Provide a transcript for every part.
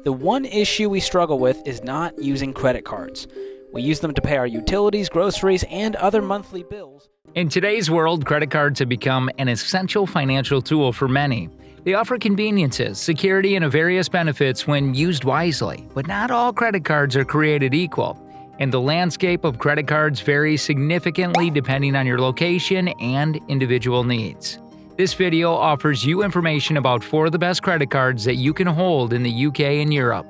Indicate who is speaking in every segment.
Speaker 1: The one issue we struggle with is not using credit cards. We use them to pay our utilities, groceries, and other monthly bills.
Speaker 2: In today's world, credit cards have become an essential financial tool for many. They offer conveniences, security, and various benefits when used wisely. But not all credit cards are created equal, and the landscape of credit cards varies significantly depending on your location and individual needs. This video offers you information about 4 of the best credit cards that you can hold in the UK and Europe.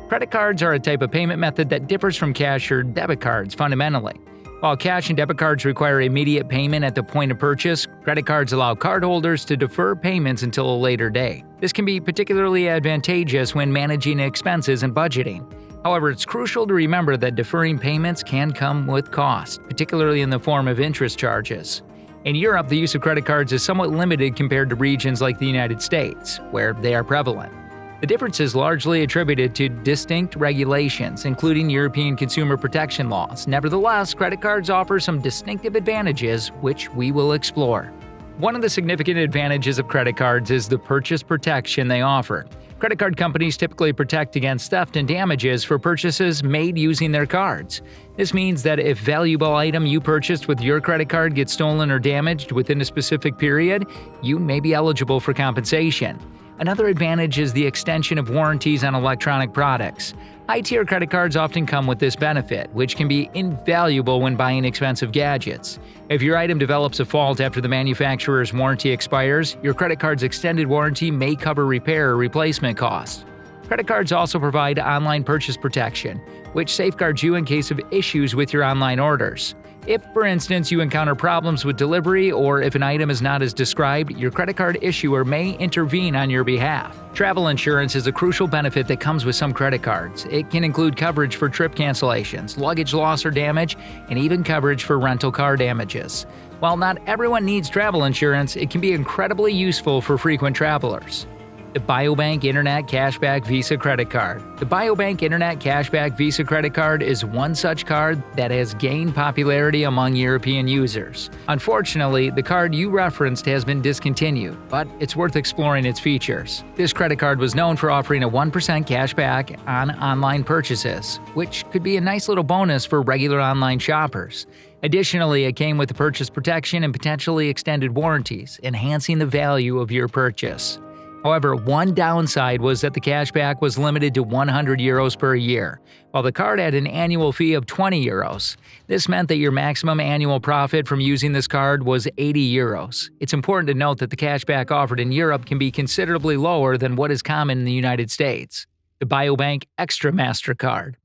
Speaker 2: Credit cards are a type of payment method that differs from cash or debit cards fundamentally. While cash and debit cards require immediate payment at the point of purchase, credit cards allow cardholders to defer payments until a later date. This can be particularly advantageous when managing expenses and budgeting. However, it's crucial to remember that deferring payments can come with cost, particularly in the form of interest charges. In Europe, the use of credit cards is somewhat limited compared to regions like the United States, where they are prevalent. The difference is largely attributed to distinct regulations, including European consumer protection laws. Nevertheless, credit cards offer some distinctive advantages, which we will explore. One of the significant advantages of credit cards is the purchase protection they offer. Credit card companies typically protect against theft and damages for purchases made using their cards. This means that if a valuable item you purchased with your credit card gets stolen or damaged within a specific period, you may be eligible for compensation. Another advantage is the extension of warranties on electronic products. High-tier credit cards often come with this benefit, which can be invaluable when buying expensive gadgets. If your item develops a fault after the manufacturer's warranty expires, your credit card's extended warranty may cover repair or replacement costs. Credit cards also provide online purchase protection, which safeguards you in case of issues with your online orders. If, for instance, you encounter problems with delivery or if an item is not as described, your credit card issuer may intervene on your behalf. Travel insurance is a crucial benefit that comes with some credit cards. It can include coverage for trip cancellations, luggage loss or damage, and even coverage for rental car damages. While not everyone needs travel insurance, it can be incredibly useful for frequent travelers. The Biobank Internet Cashback Visa Credit Card. The Biobank Internet Cashback Visa Credit Card is one such card that has gained popularity among European users. Unfortunately, the card you referenced has been discontinued, but it's worth exploring its features. This credit card was known for offering a 1% cashback on online purchases, which could be a nice little bonus for regular online shoppers. Additionally, it came with the purchase protection and potentially extended warranties, enhancing the value of your purchase. However, one downside was that the cashback was limited to €100 per year, while the card had an annual fee of €20. This meant that your maximum annual profit from using this card was €80. It's important to note that the cashback offered in Europe can be considerably lower than what is common in the United States. The Biobank Extra MasterCard.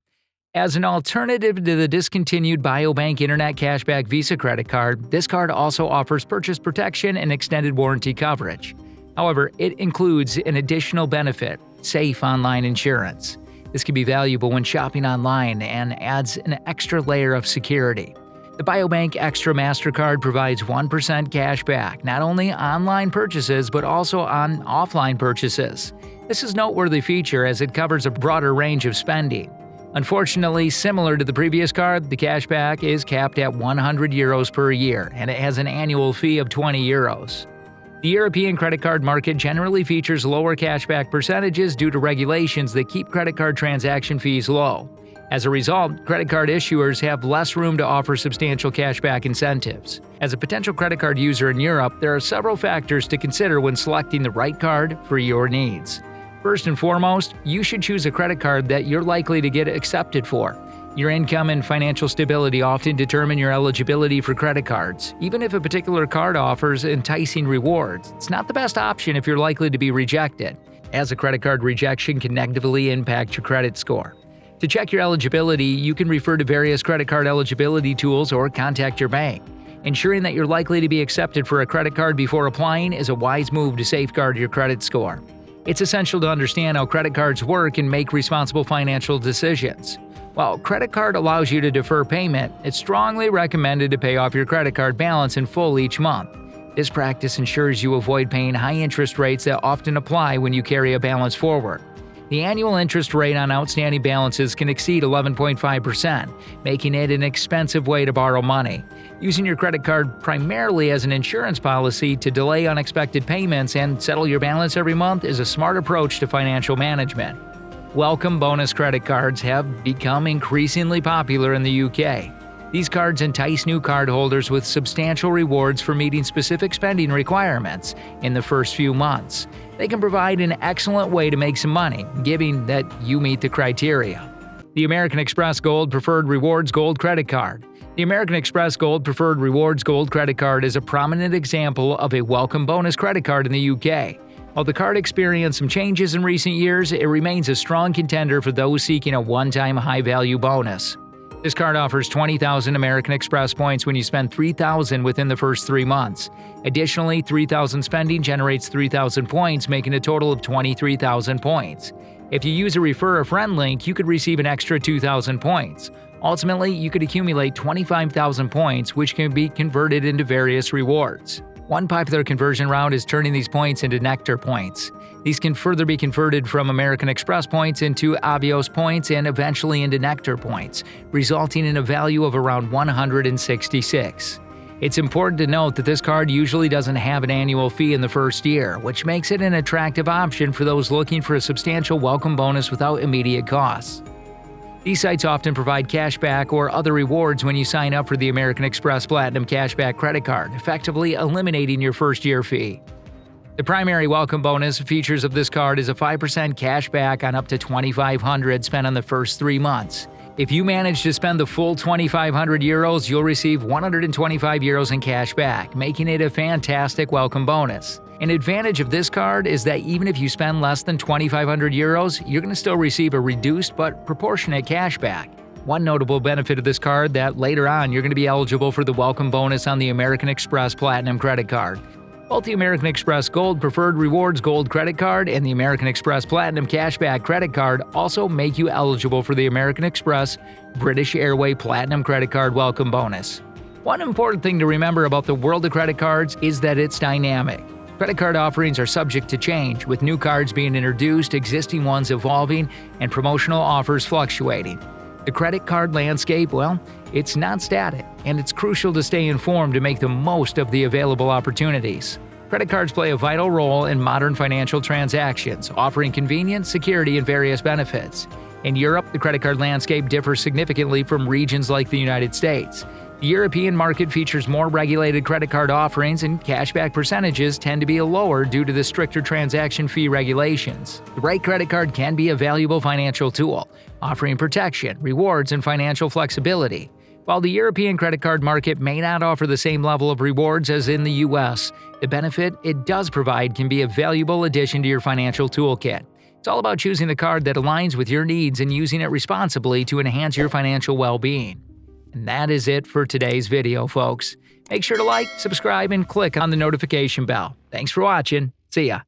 Speaker 2: As an alternative to the discontinued Biobank Internet Cashback Visa Credit Card, this card also offers purchase protection and extended warranty coverage. However, it includes an additional benefit, safe online insurance. This can be valuable when shopping online and adds an extra layer of security. The Biobank Extra MasterCard provides 1% cash back, not only online purchases but also on offline purchases. This is a noteworthy feature as it covers a broader range of spending. Unfortunately, similar to the previous card, the cashback is capped at €100 per year, and it has an annual fee of €20. The European credit card market generally features lower cashback percentages due to regulations that keep credit card transaction fees low. As a result, credit card issuers have less room to offer substantial cashback incentives. As a potential credit card user in Europe, there are several factors to consider when selecting the right card for your needs. First and foremost, you should choose a credit card that you're likely to get accepted for. Your income and financial stability often determine your eligibility for credit cards. Even if a particular card offers enticing rewards, it's not the best option if you're likely to be rejected, as a credit card rejection can negatively impact your credit score. To check your eligibility, you can refer to various credit card eligibility tools or contact your bank. Ensuring that you're likely to be accepted for a credit card before applying is a wise move to safeguard your credit score. It's essential to understand how credit cards work and make responsible financial decisions. While credit card allows you to defer payment, it's strongly recommended to pay off your credit card balance in full each month. This practice ensures you avoid paying high interest rates that often apply when you carry a balance forward. The annual interest rate on outstanding balances can exceed 11.5%, making it an expensive way to borrow money. Using your credit card primarily as an insurance policy to delay unexpected payments and settle your balance every month is a smart approach to financial management. Welcome bonus credit cards have become increasingly popular in the UK. These cards entice new cardholders with substantial rewards for meeting specific spending requirements in the first few months. They can provide an excellent way to make some money, given that you meet the criteria. The American Express Gold Preferred Rewards Gold Credit Card. The American Express Gold Preferred Rewards Gold Credit Card is a prominent example of a welcome bonus credit card in the UK. While the card experienced some changes in recent years, it remains a strong contender for those seeking a one-time high-value bonus. This card offers 20,000 American Express points when you spend 3,000 within the first 3 months. Additionally, 3,000 spending generates 3,000 points, making a total of 23,000 points. If you use a Refer a Friend link, you could receive an extra 2,000 points. Ultimately, you could accumulate 25,000 points, which can be converted into various rewards. One popular conversion route is turning these points into Nectar points. These can further be converted from American Express points into Avios points and eventually into Nectar points, resulting in a value of around 166. It's important to note that this card usually doesn't have an annual fee in the first year, which makes it an attractive option for those looking for a substantial welcome bonus without immediate costs. These sites often provide cashback or other rewards when you sign up for the American Express Platinum Cashback Credit Card, effectively eliminating your first-year fee. The primary welcome bonus features of this card is a 5% cashback on up to $2,500 spent on the first 3 months. If you manage to spend the full 2,500 euros, you'll receive 125 euros in cash back, making it a fantastic welcome bonus. An advantage of this card is that even if you spend less than 2,500 euros, you're going to still receive a reduced but proportionate cash back. One notable benefit of this card that later on you're going to be eligible for the welcome bonus on the American Express Platinum Credit Card. Both the American Express Gold Preferred Rewards Gold Credit Card and the American Express Platinum Cashback Credit Card also make you eligible for the American Express British Airways Platinum Credit Card welcome bonus. One important thing to remember about the world of credit cards is that it's dynamic. Credit card offerings are subject to change, with new cards being introduced, existing ones evolving, and promotional offers fluctuating. The credit card landscape, well, it's not static, and it's crucial to stay informed to make the most of the available opportunities. Credit cards play a vital role in modern financial transactions, offering convenience, security, and various benefits. In Europe, the credit card landscape differs significantly from regions like the United States. The European market features more regulated credit card offerings, and cashback percentages tend to be lower due to the stricter transaction fee regulations. The right credit card can be a valuable financial tool, offering protection, rewards, and financial flexibility. While the European credit card market may not offer the same level of rewards as in the US, the benefit it does provide can be a valuable addition to your financial toolkit. It's all about choosing the card that aligns with your needs and using it responsibly to enhance your financial well-being. And that is it for today's video, folks. Make sure to like, subscribe, and click on the notification bell. Thanks for watching. See ya.